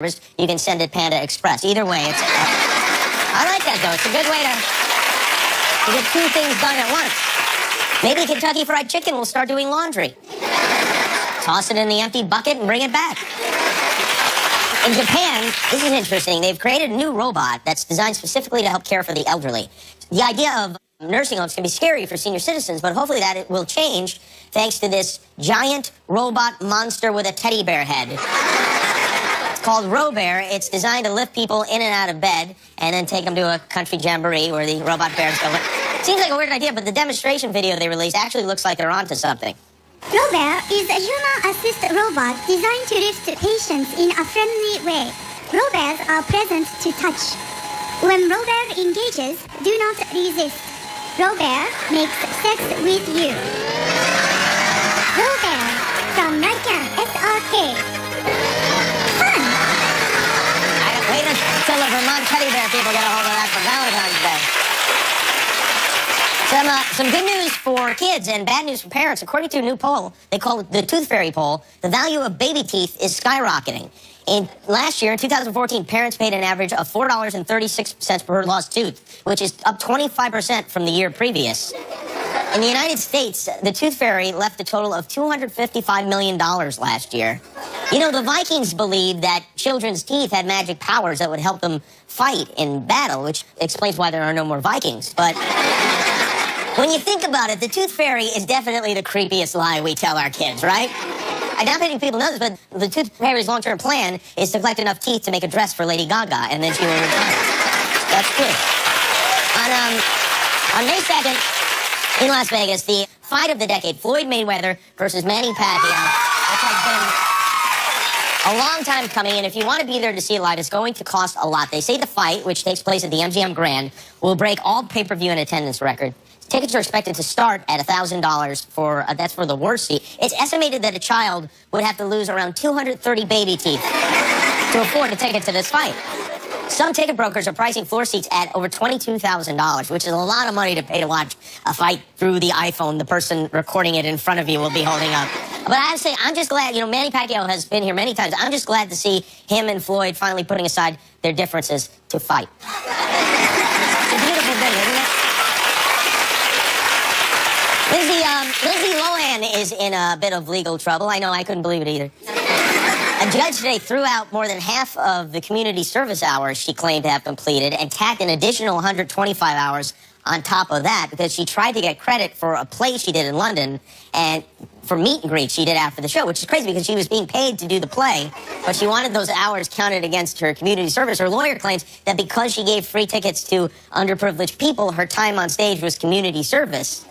service, you can send it Panda Express. Either way, it's... I like that, though. It's a good way to get two things done at once. Maybe Kentucky Fried Chicken will start doing laundry. Toss it in the empty bucket and bring it back. In Japan, this is interesting, they've created a new robot that's designed specifically to help care for the elderly. The idea of nursing homes can be scary for senior citizens, but hopefully that it will change thanks to this giant robot monster with a teddy bear head. It's called Robear. It's designed to lift people in and out of bed and then take them to a country jamboree where the robot bears go. Seems like a weird idea, but the demonstration video they released actually looks like they're onto something. Robear is a human-assisted robot designed to lift patients in a friendly way. Robears are pleasant to touch. When Robear engages, do not resist. Robear makes sex with you. Robear from Riken SRK. Fun! Wait until the Vermont teddy bear people get a hold of that for Valentine's Day. Some good news for kids and bad news for parents. According to a new poll, they call it the Tooth Fairy poll, the value of baby teeth is skyrocketing. Last year, in 2014, parents paid an average of $4.36 per lost tooth, which is up 25% from the year previous. In the United States, the Tooth Fairy left a total of $255 million last year. You know, the Vikings believed that children's teeth had magic powers that would help them fight in battle, which explains why there are no more Vikings. But when you think about it, the Tooth Fairy is definitely the creepiest lie we tell our kids, right? I doubt many people know this, but the Tooth Fairy's long-term plan is to collect enough teeth to make a dress for Lady Gaga, and then she will retire. That's true. On May 2nd, in Las Vegas, the fight of the decade, Floyd Mayweather versus Manny Pacquiao, which has been a long time coming, and if you want to be there to see it live, it's going to cost a lot. They say the fight, which takes place at the MGM Grand, will break all pay-per-view and attendance record. Tickets are expected to start at $1,000 for, that's for the worst seat. It's estimated that a child would have to lose around 230 baby teeth to afford a ticket to this fight. Some ticket brokers are pricing floor seats at over $22,000, which is a lot of money to pay to watch a fight through the iPhone the person recording it in front of you will be holding up. But I have to say, I'm just glad, you know, Manny Pacquiao has been here many times. I'm just glad to see him and Floyd finally putting aside their differences to fight. It's a beautiful thing, isn't it? Lindsay Lohan is in a bit of legal trouble. I know, I couldn't believe it either. A judge today threw out more than half of the community service hours she claimed to have completed and tacked an additional 125 hours on top of that because she tried to get credit for a play she did in London and for meet and greet she did after the show, which is crazy because she was being paid to do the play, but she wanted those hours counted against her community service. Her lawyer claims that because she gave free tickets to underprivileged people, her time on stage was community service.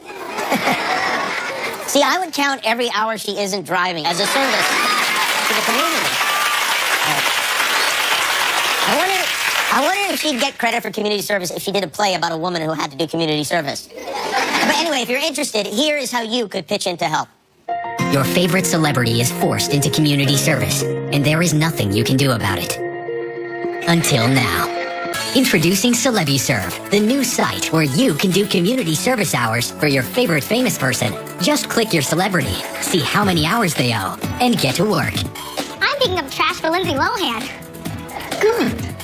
See, I would count every hour she isn't driving as a service to the community. I wonder if she'd get credit for community service if she did a play about a woman who had to do community service. But anyway, if you're interested, here is how you could pitch in to help. Your favorite celebrity is forced into community service, and there is nothing you can do about it. Until now. Introducing CelebuServe, the new site where you can do community service hours for your favorite famous person. Just click your celebrity, see how many hours they owe, and get to work. I'm picking up trash for Lindsay Lohan. Good.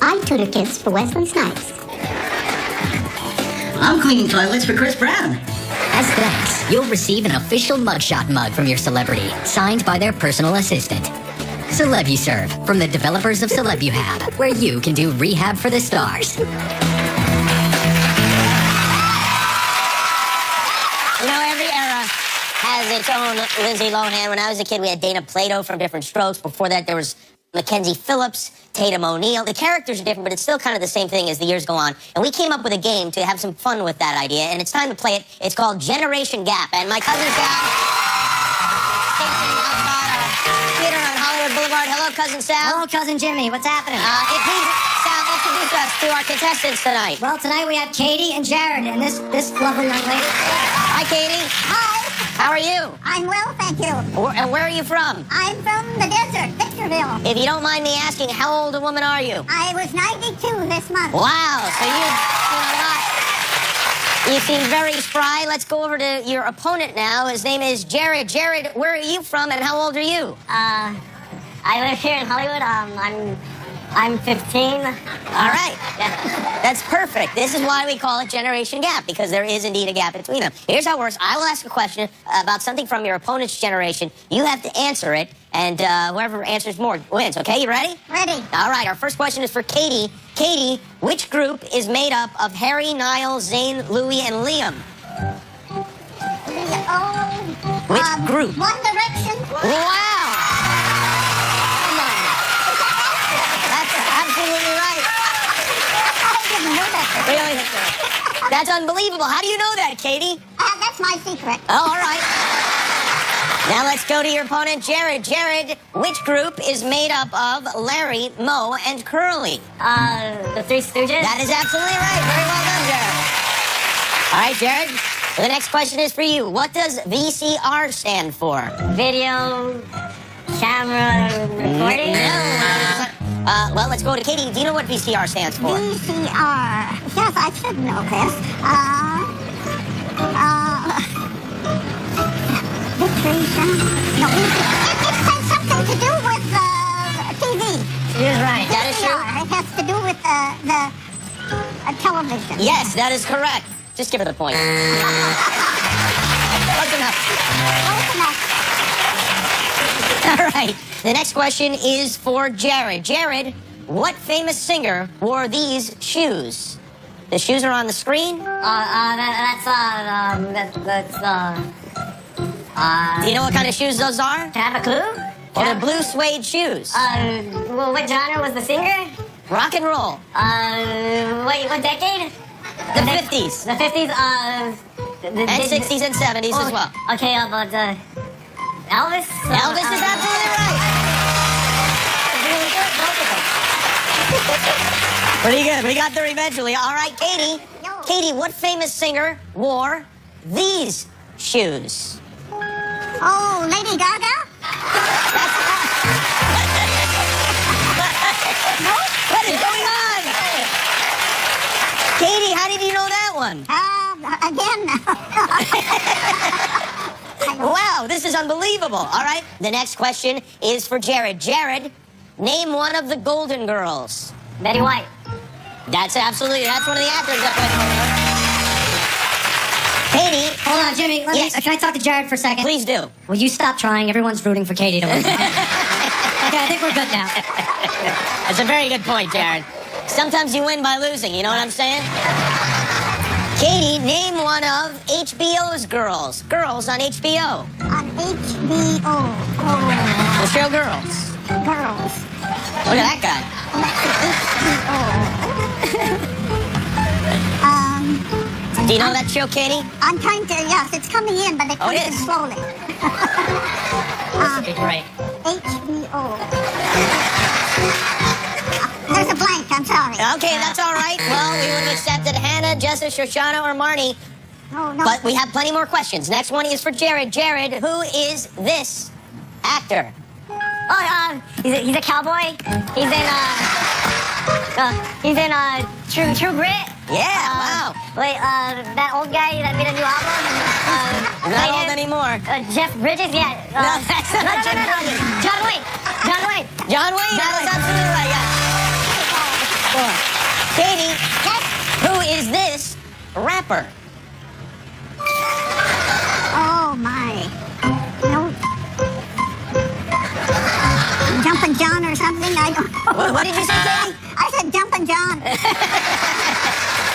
I tutor kids for Wesley Snipes. I'm cleaning toilets for Chris Brown. As thanks, you'll receive an official mugshot mug from your celebrity, signed by their personal assistant. CelebuServe, from the developers of CelebuHab, where you can do rehab for the stars. You know, every era has its own Lindsay Lohan. When I was a kid, we had Dana Plato from Different Strokes. Before that, there was Mackenzie Phillips, Tatum O'Neal. The characters are different, but it's still kind of the same thing as the years go on. And we came up with a game to have some fun with that idea, and it's time to play it. It's called Generation Gap. And my cousin Sal, theater on Hollywood Boulevard. Hello, Cousin Sal. Hello, Cousin Jimmy. What's happening? Please, Sal, introduce us to our contestants tonight. Well, tonight we have Katie and Jared and this lovely young lady. Hi, Katie. Hi. How are you? I'm well, thank you. And where are you from? I'm from the desert, Victorville. If you don't mind me asking, how old a woman are you? I was 92 this month. Wow, so you've seen a lot. You seem very spry. Let's go over to your opponent now. His name is Jared. Jared, where are you from and how old are you? I live here in Hollywood. I'm 15. All right. That's perfect. This is why we call it generation gap, because there is indeed a gap between them. Here's how it works. I will ask a question about something from your opponent's generation. You have to answer it, and whoever answers more wins. Okay, you ready? Ready. All right, our first question is for Katie. Katie, which group is made up of Harry, Niall, Zayn, Louis, and Liam? Which group? One Direction. Wow! Come on. That's absolutely right. I didn't know that. Really? That's unbelievable. How do you know that, Katie? That's my secret. Oh, all right. Now let's go to your opponent, Jared. Jared, which group is made up of Larry, Moe, and Curly? The Three Stooges. That is absolutely right. Very well done, Jared. All right, Jared. The next question is for you. What does VCR stand for? Video camera recording. Well, let's go to Katie. Do you know what VCR stands for? VCR. Yes, I should know this. Victory. No, it has something to do with TV. You're right. That is true. VCR. It has to do with the television. Yes, that is correct. Just give her the point. Close enough. Close enough. All right. The next question is for Jared. Jared, what famous singer wore these shoes? The shoes are on the screen. Do Do you know what kind of shoes those are? have a clue? Well, they're blue suede shoes. Well, what genre was the singer? Rock and roll. What decade? The 50s. The 50s. And 60s and 70s as well. Okay, but Elvis. Elvis is absolutely right. Pretty good. We got there eventually. All right, Katie. No. Katie, what famous singer wore these shoes? Oh, Lady Gaga? What is going on? Katie, how did you know that one? Again. Wow, this is unbelievable. All right, the next question is for Jared. Jared, name one of the Golden Girls. Betty White. That's one of the actors up there. Katie, Hold on, Jimmy. Yes. Can I talk to Jared for a second? please do. Will you stop trying? Everyone's rooting for Katie to win. Okay, I think we're good now. That's a very good point, Jared. Sometimes you win by losing, you know what I'm saying? Katie, name one of HBO's girls. Girls on HBO. On HBO. The show Girls. Girls. Look at that guy. Do you know that show, Katie? I'm trying to, yes, it's coming in, but it Oh, it comes in is. slowly. Okay, great. HBO. There's a blank, I'm sorry. Okay, that's all right. Well, we would have accepted Hannah, Jessica, Shoshana, or Marnie, No, no. but we have plenty more questions. Next one is for Jared. Jared, who is this actor? Oh, he's a cowboy. He's in True Grit. Yeah, wow. Wait, that old guy that made a new album. Not old anymore. Jeff Bridges, yeah. No, that's not Jeff Bridges. John Wayne. John Wayne. John Wayne, that is absolutely right, yeah. Katie, who is this rapper? Oh, my. No. Jumpin' John or something? I don't know. What did you say, Katie? I said Jumpin' John.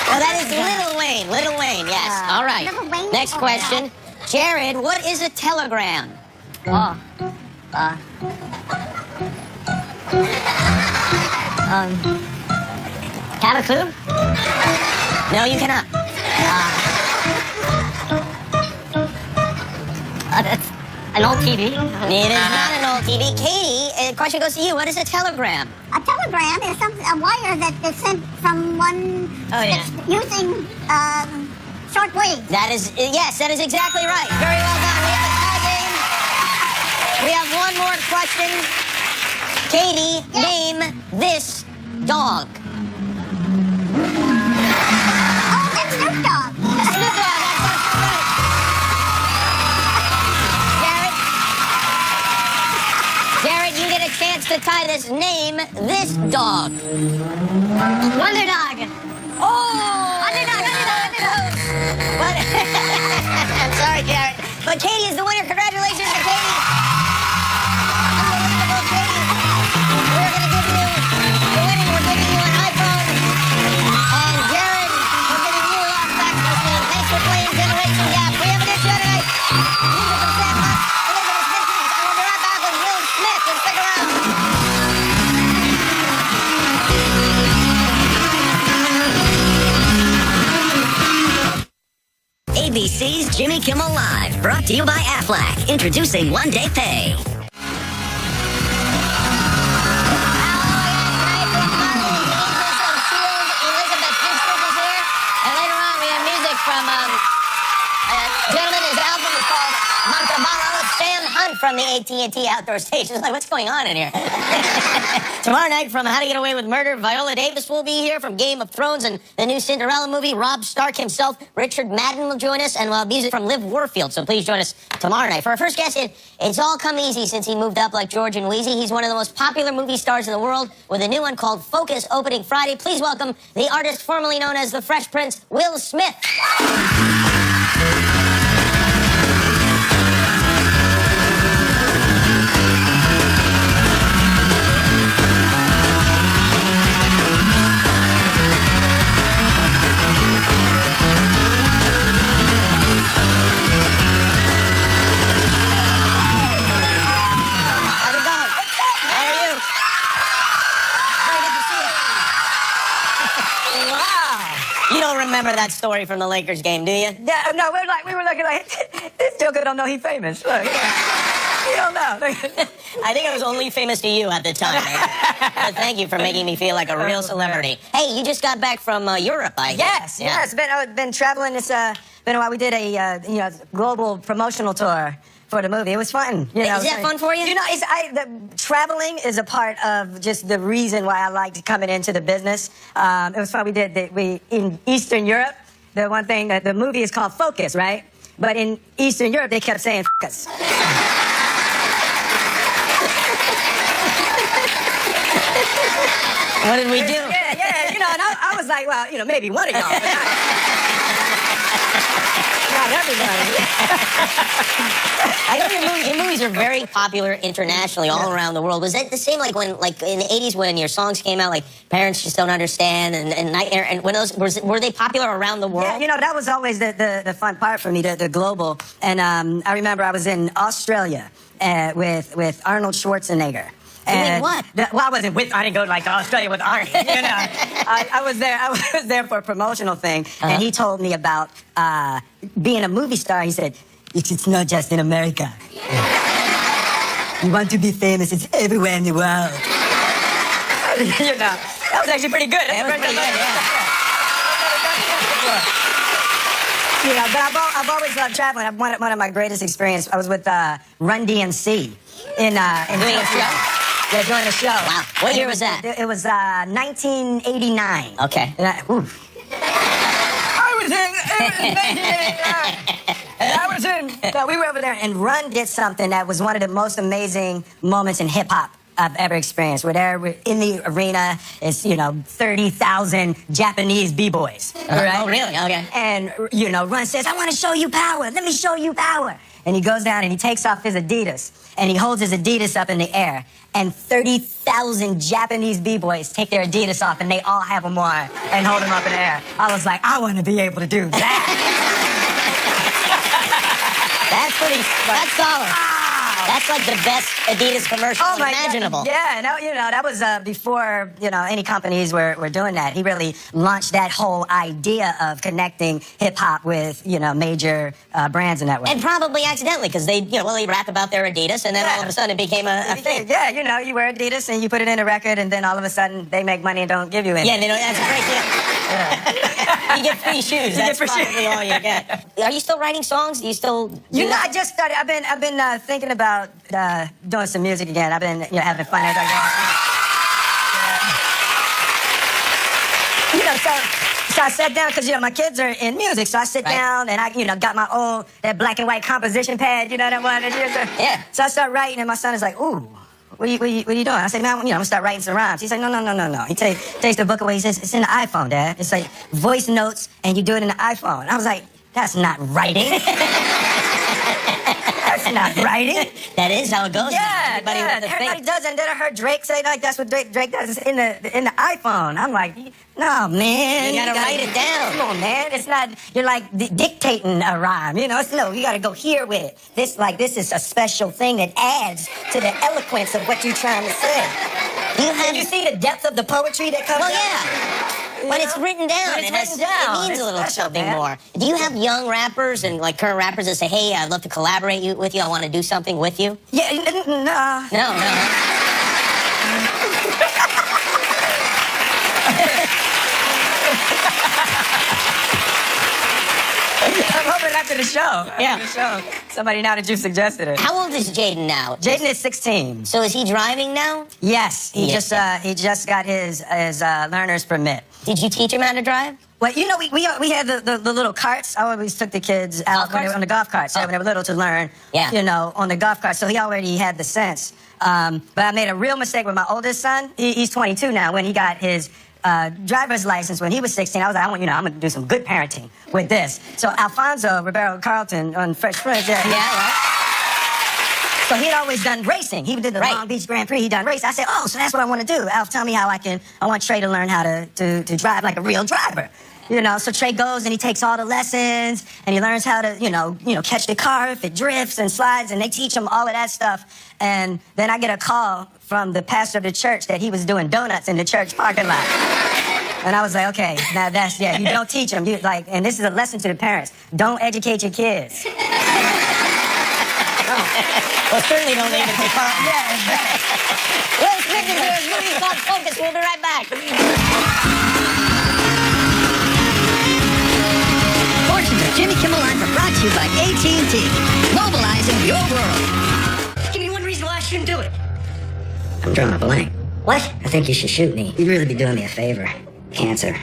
Well, that is Little Wayne. Little Wayne, yes. All right. Little Wayne? Next Oh, question. Jared, what is a telegram? Oh. Have a clue? No, you cannot. It's an old TV. It is not an old TV. Katie, the question goes to you. What is a telegram? A telegram is a wire that is sent from one Oh, yeah. that's using shortwave. That is, yes, that is exactly right. Very well done. We have a tie game. We have one more question. Katie, name this dog. Oh, that's Snoop Dogg. Snoop Dogg, that's right. Jared, you get a chance to tie this, name this dog. Wonder Dog. Oh! Underdog. But, I'm sorry, Jared. But Katie is the winner. Congratulations to Katie. Unbelievable, Katie. We're going to give you the winning. We're giving you an iPhone. And Jared, we're giving you a fax machine. Thanks for playing Generation Gap. We have an issue tonight. Music from Sam Hunt, Elizabeth Vincent, and we'll be right back with Will Smith. And stick around. ABC's Jimmy Kimmel Live, brought to you by Aflac, introducing one-day pay. Elizabeth Vincent is here. And later on, we have music from a gentleman. His album is called Montevallo. Sam Hunt from the AT&T Outdoor Station. Like, what's going on in here? Tomorrow night from How to Get Away with Murder, Viola Davis will be here from Game of Thrones and the new Cinderella movie. Rob Stark himself, Richard Madden will join us, and we'll have music from Liv Warfield. So please join us tomorrow night. For our first guest, it's all come easy since he moved up like George and Wheezy. He's one of the most popular movie stars in the world with a new one called Focus opening Friday. Please welcome the artist formerly known as the Fresh Prince, Will Smith. You don't remember that story from the Lakers game, do you? Yeah, no, we were looking like, this Joker don't know he famous. Look, you don't know. I think I was only famous to you at the time. But thank you for making me feel like a real celebrity. Hey, you just got back from Europe, I guess. Yes. Been traveling. It's been a while. We did a global promotional tour for the movie. It was fun. You know, is that fun for you? You know, traveling is a part of just the reason why I liked coming into the business. It was fun. We in Eastern Europe. The one thing that the movie is called Focus, right? But in Eastern Europe, they kept saying "Focus." What did we do? Yeah. You know, and I was like, well, you know, maybe one of y'all. Not everybody. I know your movies are very popular internationally, all around the world. Was that the same, like in the '80s when your songs came out, like Parents Just Don't Understand and Nightmare, and when those were they popular around the world? Yeah, you know, that was always the fun part for me, the global. And I remember I was in Australia with Arnold Schwarzenegger. Doing what? Well, I didn't go like to Australia with Arnie. You know, I was there for a promotional thing, and he told me about being a movie star. He said, "It's not just in America. You want to be famous? It's everywhere in the world." You know, that was actually pretty good. That was pretty good, yeah. You know, but I've always loved traveling. One of my greatest experiences. I was with Run DMC in Doing a show? Yeah, doing a show. Wow. What year was that? It was 1989. Okay. And I was in. We were over there, and Run did something that was one of the most amazing moments in hip hop I've ever experieed. We're there in the arena. It's 30,000 Japanese b-boys. Right? Oh, really? Okay. And Run says, "I want to show you power. Let me show you power." And he goes down and he takes off his Adidas and he holds his Adidas up in the air. And 30,000 Japanese b-boys take their Adidas off and they all have them on and hold them up in the air. I was like, I want to be able to do that. That's solid. That's like the best Adidas commercial imaginable. God. Yeah, no, that was before, any companies were doing that. He really launched that whole idea of connecting hip-hop with, major brands in that way. And probably accidentally, because they rap about their Adidas, and then all of a sudden it became a thing. Yeah, you wear Adidas and you put it in a record, and then all of a sudden they make money and don't give you any. Yeah, that's a great deal. You get free shoes. That's probably all you get. Are you still writing songs? Do you still? I just started. I've been thinking about doing some music again. I've been having fun as I go. So I sat down because my kids are in music. So I sit down and I got my old that black and white composition pad. You know that one. Yeah. So I start writing and my son is like, ooh. what are you doing? I said, man, I'm gonna start writing some rhymes. He said, no. He takes the book away. He says, it's in the iPhone, Dad. It's like voice notes, and you do it in the iPhone. I was like, that's not writing. That's not writing. That is how it goes. Yeah, Everybody does. And then I heard Drake say, like, that's what Drake does in the iPhone. I'm like, no, man. You gotta write it down. Come on, man. It's not, you're like dictating a rhyme, you know? You gotta go here with it. This is a special thing that adds to the eloquence of what you're trying to say. You see the depth of the poetry that comes out? yeah. When it's written down, it means a little something more. Do you have young rappers and like current rappers that say, hey, I'd love to collaborate with you, I want to do something with you? Yeah, no. No. I'm hoping after the show. Yeah. After the show. Somebody now that you've suggested it. How old is Jaden now? Jaden is 16. So is he driving now? Yes, he Yeah. just got his learner's permit. Did you teach him how to drive? Well, you know, we had the little carts. I always took the kids out when they were on the golf carts when they were little to learn, Yeah. you know, on the golf cart. So he already had the sense. But I made a real mistake with my oldest son. He's 22 now. When he got his driver's license when he was 16, I was like, I'm going to do some good parenting with this. So Alfonso Ribeiro Carlton on Fresh Prince, Yeah, right. so he'd always done racing. He did the Long Beach Grand Prix. He done racing. I said, oh, so that's what I want to do. Alf, tell me how I want Trey to learn how to drive like a real driver. You know, so Trey goes and he takes all the lessons and he learns how to, you know, catch the car if it drifts and slides, and they teach him all of that stuff. And then I get a call from the pastor of the church that he was doing donuts in the church parking lot. And I was like, okay, now that's, you don't teach them. And this is a lesson to the parents. Don't educate your kids. Well, certainly don't leave it to Carl. Will Smith is here. His movie's called Focus. We'll be right back. Portions of Jimmy Kimmel Live are brought to you by AT&T. Mobilizing your world. Give me one reason why I shouldn't do it. I'm drawing a blank. What? I think you should shoot me. You'd really be doing me a favor. Cancer.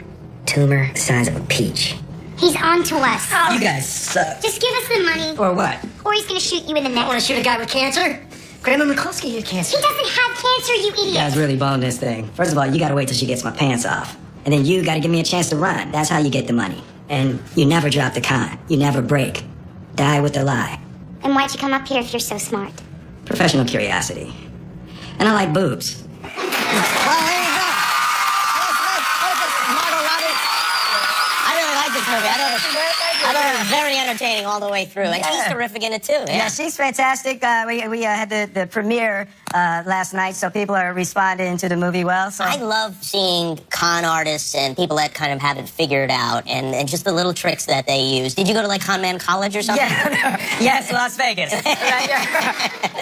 Tumor the size of a peach. He's on to us. You guys suck. Just give us the money, Or what? or he's gonna shoot you in the I want neck. to shoot a guy with cancer? Grandma McCluskey had cancer. He doesn't have cancer, you You idiot. guys really blowing this thing. First of all, you gotta wait till she gets my pants off. And then you gotta give me a chance to run. That's how you get the money. And you never drop the con. You never break. Die with a lie. And why'd you come up here if you're so smart? Professional curiosity. And I like boobs. Well, there you go. Will Smith, Margot Robbie. I really like this movie. I thought it was very entertaining all the way through. And she's terrific in it, too. Yeah, she's fantastic. We had the premiere last night, so people are responding to the movie well. So I love seeing con artists and people that kind of have it figured out and just the little tricks that they use. Did you go to, like, Con Man College or something? Yeah, yes, Las Vegas.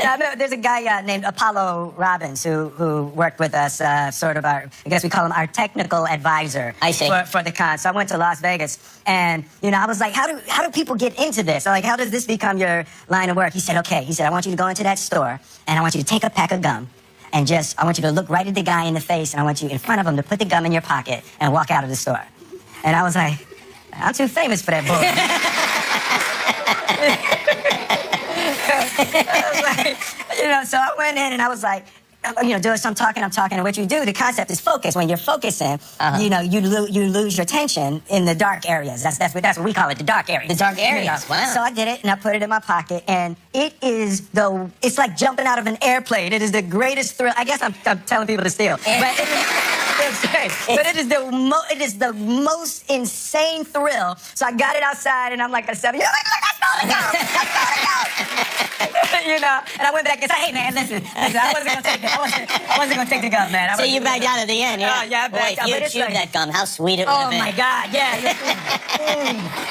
Yeah, there's a guy named Apollo Robbins who worked with us, sort of I guess we call him our technical advisor. I see. For the con. So I went to Las Vegas, and I was like, how do people get into this? Like, how does this become your line of work? He said, okay. He said, I want you to go into that store, and I want you to take a pack of gum. And I want you to look right at the guy in the face, and I want you in front of him to put the gum in your pocket and walk out of the store. And I was like, I'm too famous for that bull. I was like, so I went in and I was like, doing some talking, I'm talking, and what you do, the concept is focus. When you're focusing, you lose your attention in the dark areas. That's what we call it, the dark areas. The dark areas, wow. So I did it, and I put it in my pocket, and it's like jumping out of an airplane. It is the greatest thrill. I guess I'm telling people to steal. But it is the most insane thrill. So I got it outside, and I'm like, I said, look, I stole the gum. And I went back and said, hey, man, listen, I wasn't going to take the gum, man. So you backed out at the end, yeah? Oh, yeah, I Boy, backed out, if but you it's chewed like- that gum, how sweet it would have Oh, been. my God, yeah.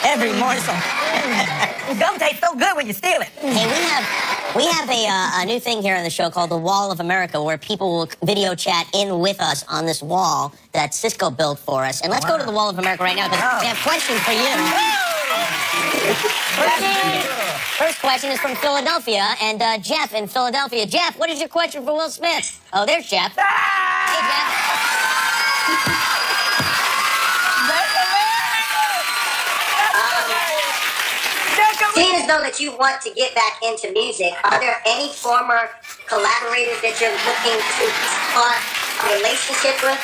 Every morsel. Gum tastes so good when you steal it. Hey, we have a new thing here on the show called the Wall of America, where people will video chat in with us on this wall that Cisco built for us. And let's go to the Wall of America right now, because we have questions for you. First question is from Philadelphia, and Jeff in Philadelphia. Jeff, what is your question for Will Smith? Oh, there's Jeff. Hey, Jeff. Seeing as though that you want to get back into music, are there any former collaborators that you're looking to start a relationship with?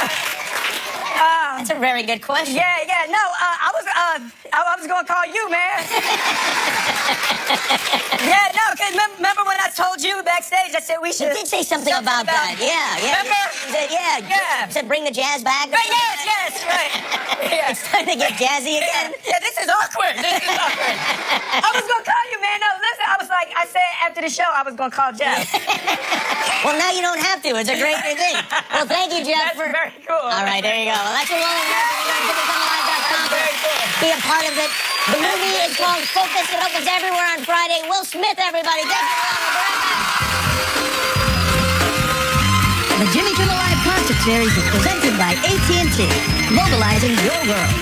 That's a very good question. Yeah. No, I was gonna call you, man. Yeah, no, because remember when I told you backstage? I said we should. You did say something about that. Yeah. Remember? You said, Yeah. You said bring the jazz back. Right, yes, right. Yeah. It's time to get jazzy again. Yeah, this is awkward. I was gonna call you, man. No, listen, I said after the show I was gonna call Jeff. Well, now you don't have to. It's a great thing. Well, thank you, Jeff. That's very cool. All right, there you go. Well, that's a roll. Be a part of it. The movie is called Focus. It opens everywhere on Friday. Will Smith, everybody. Thank you. The Jimmy Kimmel Live concert series is presented by AT&T, mobilizing your world.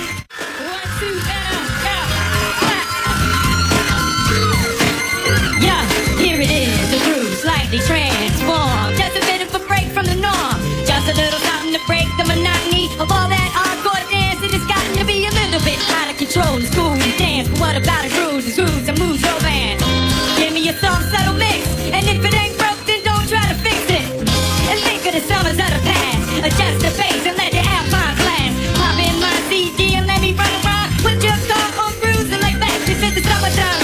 Yeah, here it is, the groove slightly transformed. Just a bit of a break from the norm. Just a little something to break the monotony of all that hardcore dance. It has gotten to be a little bit out of control. It's cool to dance, but what about a grooves? It's grooves and moves your band. Give me a soft, subtle mix, and if it ain't broke, then don't try to fix it. And think of the summers of the past. Adjust the bass and let the Alpine blast. Pop in my CD and let me run around with your car on cruise and lay back. This is the summertime.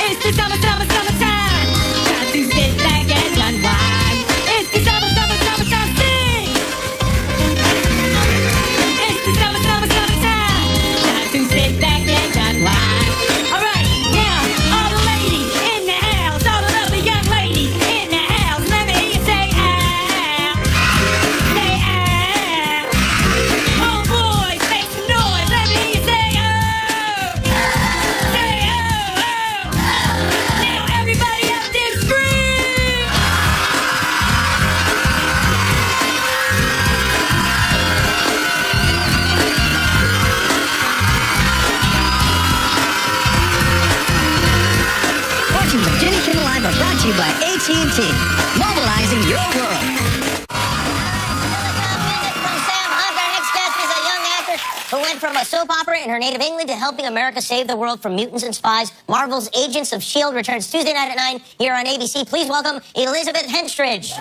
It's the summertime. Time to sit back and unwind. It's the summertime. Sing. It's the summertime. Time to sit back and unwind. All right, now all the ladies in the house, all the lovely young ladies in the house. Let me hear you say ah, say ah. Oh boys, make some noise. Let me hear you say oh, say oh. Now everybody up there scream. Portions of Jimmy Kimmel Live are brought to you by AT&T, mobilizing your world. From Sam Hunt, our next guest is a young actor who went from a soap opera in her native England to helping America save the world from mutants and spies. Marvel's Agents of S.H.I.E.L.D. returns Tuesday night at 9 here on ABC. Please welcome Elizabeth Henstridge.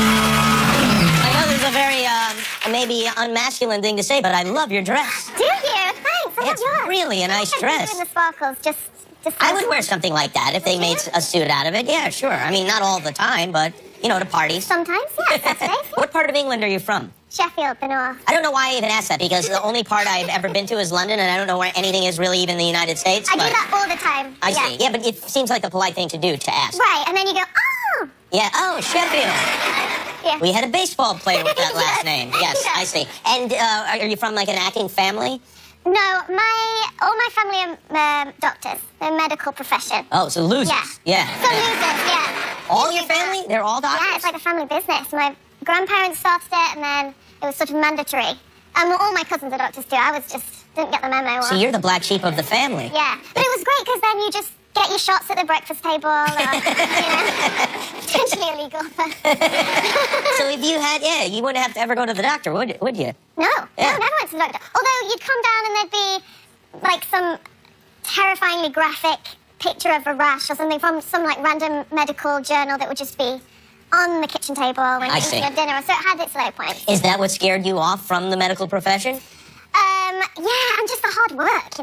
I know this is a very, maybe unmasculine thing to say, but I love your dress. Do you? Thanks. I love It's yours. really a nice dress. Doing the sparkles, just. I would wear something like that if they made a suit out of it. Yeah, sure. I mean, not all the time, but, to parties. Sometimes, yes, that's nice. What part of England are you from? Sheffield, the north. I don't know why I even asked that, because the only part I've ever been to is London, and I don't know where anything is really even the United States. I do but that all the time. I see. Yeah, but it seems like a polite thing to do, to ask. Right, and then you go, oh! Yeah, oh, Sheffield. Yeah. We had a baseball player with that last name. Yes, Yeah. I see. And are you from, like, an acting family? No, all my family are doctors. They're medical profession. Oh, so losers. Yeah. Yeah. Some losers, yeah. All your family? They're all doctors? Yeah, it's like a family business. My grandparents started it, and then it was sort of mandatory. And all my cousins are doctors too. I didn't get the memo. So you're the black sheep of the family. Yeah, but it was great because then you just get your shots at the breakfast table. Or, potentially illegal. But So if you had, you wouldn't have to ever go to the doctor, would you? no, Yeah. never went to the doctor. Although you'd come down and there'd be like some terrifyingly graphic picture of a rash or something from some like random medical journal that would just be on the kitchen table when I you're see. eating your dinner. So it had its low points. Is that what scared you off from the medical profession? Yeah, and just the hard work,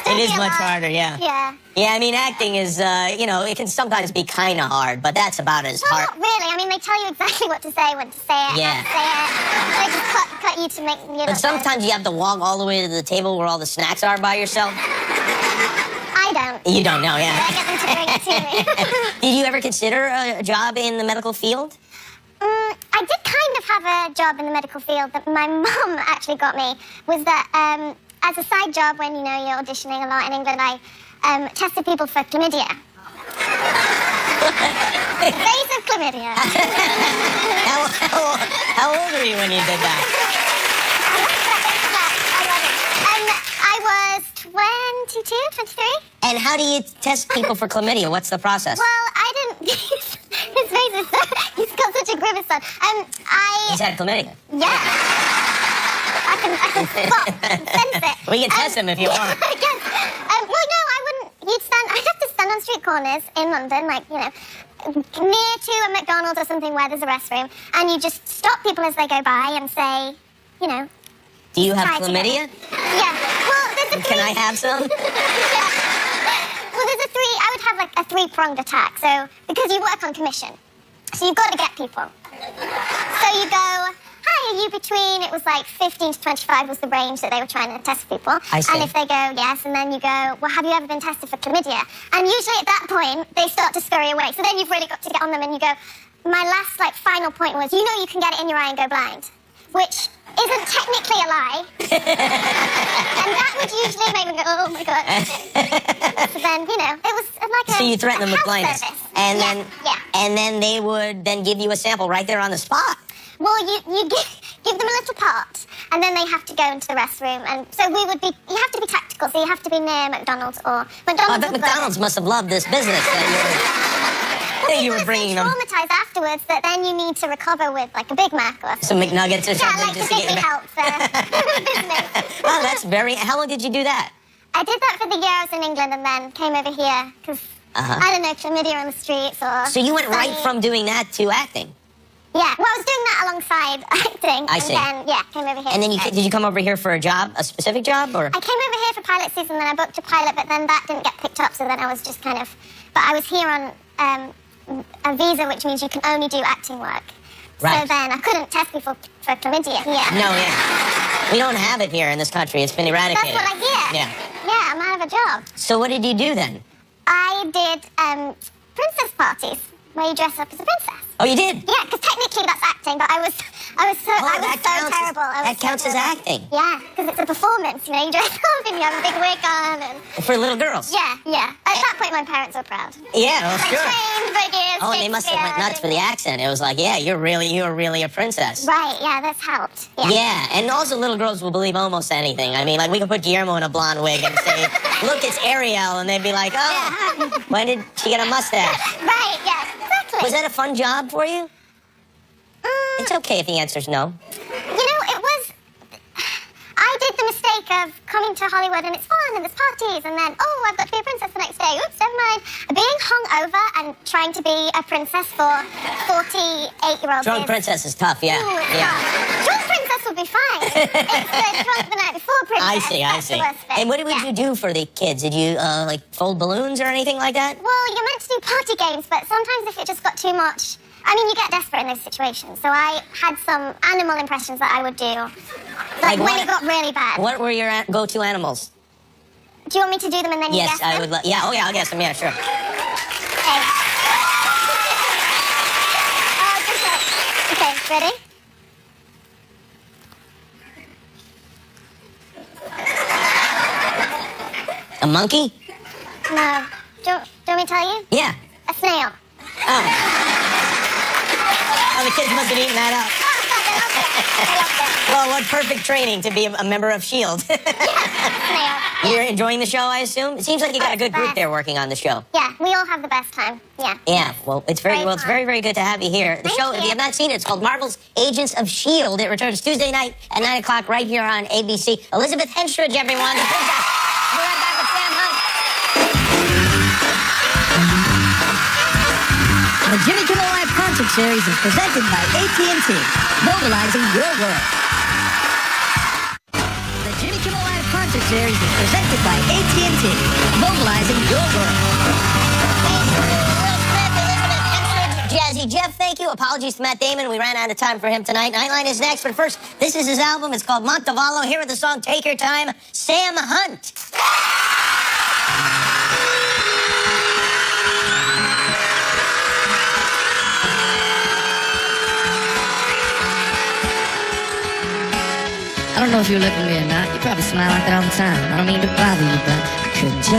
It is much harder, yeah. Yeah. Yeah, I mean, acting is, it can sometimes be kind of hard, but that's about as Well, hard. not really. I mean, they tell you exactly what to say, when to say it, Yeah. how to say it. They just cut you to make you. But sometimes you have to walk all the way to the table where all the snacks are by yourself. I don't. You don't know, yeah. I get them to bring it to me. Did you ever consider a job in the medical field? I did kind of have a job in the medical field that my mum actually got me. Was that as a side job when you're auditioning a lot in England, I tested people for chlamydia. Invasive chlamydia. How old were you when you did that? I was 22, 23. And how do you test people for chlamydia? What's the process? Well, I didn't. It's very He's got such a grimace on. He's had chlamydia. Yeah. I can spot, sense it. We can test him if you want. Yes. Well, no, I wouldn't. I'd have to stand on street corners in London, like, near to a McDonald's or something where there's a restroom, and you just stop people as they go by and say, Do you have try to chlamydia? Yeah. Well, there's a Can I have some? Well, I would have like a three-pronged attack. So, because you work on commission, so you've got to get people. So you go, hi, are you between, it was like 15 to 25 was the range that they were trying to test people. I see. And if they go, yes, and then you go, well, have you ever been tested for chlamydia? And usually at that point, they start to scurry away. So then you've really got to get on them and you go, my last final point was, you can get it in your eye and go blind. Which isn't technically a lie. And that would usually make me go, oh my God. So then, it was like a So you threaten them with house blindness. service. And Yeah, then yeah. and then they would then give you a sample right there on the spot. Well, you give them a little part, and then they have to go into the restroom. And so you have to be tactical, so you have to be near McDonald's or McDonald's. I bet McDonald's must have loved this business that you were bringing them. Traumatized afterwards that then you need to recover with like a Big Mac or Some McNuggets or yeah, something like just the to get Big you back. helps business. Wow, that's how long did you do that? I did that for the year I was in England and then came over here because I don't know, chlamydia on the streets or. So you went right sunny. from doing that to acting. Yeah, well, I was doing that alongside acting. I see. And then, came over here. And then instead. did you come over here for a job, a specific job, or? I came over here for pilot season, then I booked a pilot, but then that didn't get picked up, so then I was just but I was here on a visa, which means you can only do acting work. Right. So then I couldn't test people for chlamydia here. No, yeah. We don't have it here in this country. It's been eradicated. That's what I hear. Yeah. Yeah, I'm out of a job. So what did you do then? I did princess parties where you dress up as a princess. Oh, you did? Yeah, because technically that's acting, but I was so terrible. That counts as acting. Yeah, because it's a performance. You dress up and you have a big wig on. And For little girls. yeah. At that point, my parents were proud. Yeah, well, Like sure. trained, bridges, Oh, and they must have went nuts for the accent. It was like, yeah, you're really a princess. Right, yeah, that's helped. Yeah. Yeah, and also little girls will believe almost anything. I mean, like we could put Guillermo in a blonde wig and say, look, it's Ariel, and they'd be like, oh, when did she get a mustache? Right, yeah, exactly. Was that a fun job for you? It's okay if the answer's no. It was. I did the mistake of coming to Hollywood and it's fun and there's parties and then, I've got to be a princess the next day. Oops, never mind. Being hungover and trying to be a princess for 48-year-olds. Drunk princess is tough, yeah. Ooh, it's Yeah. hard. Drunk princess will be fine. It's the drunk the night before princess. I see. That's the worst bit. And what would you do for the kids? Did you, fold balloons or anything like that? Well, you're meant to do party games, but sometimes if it just got too much, you get desperate in those situations. So I had some animal impressions that I would do. Like when what? it got really bad. What were your go-to animals? Do you want me to do them and then you Yes, guess them? I would. I'll guess them. Yeah, sure. Okay. Okay, ready? A monkey? No. Do you want me to tell you? Yeah. A snail. Oh, the kids must have eaten that up. Well, what perfect training to be a member of S.H.I.E.L.D. Snail. You're enjoying the show, I assume? It seems like you got a good group there working on the show. Yeah, we all have the best time. Yeah. Yeah, well, it's very good to have you here. The Thank show, if you. you have not seen it, it's called Marvel's Agents of S.H.I.E.L.D. It returns Tuesday night at 9 o'clock right here on ABC. Elizabeth Henstridge, everyone. The princess. We'll be right back with Sam Hunt. The Jimmy Kimmel Live Concert Series is presented by AT&T, mobilizing your world. The Jimmy Kimmel Live Concert Series is presented by AT&T, mobilizing your world. Will Smith, Elizabeth Henstridge, Jazzy Jeff, thank you. Apologies to Matt Damon. We ran out of time for him tonight. Nightline is next, but first, this is his album. It's called Montevallo. Here with the song Take Your Time, Sam Hunt. I don't know if you're looking at me or not. You probably smile like that all the time. I don't mean to bother you, but couldn't you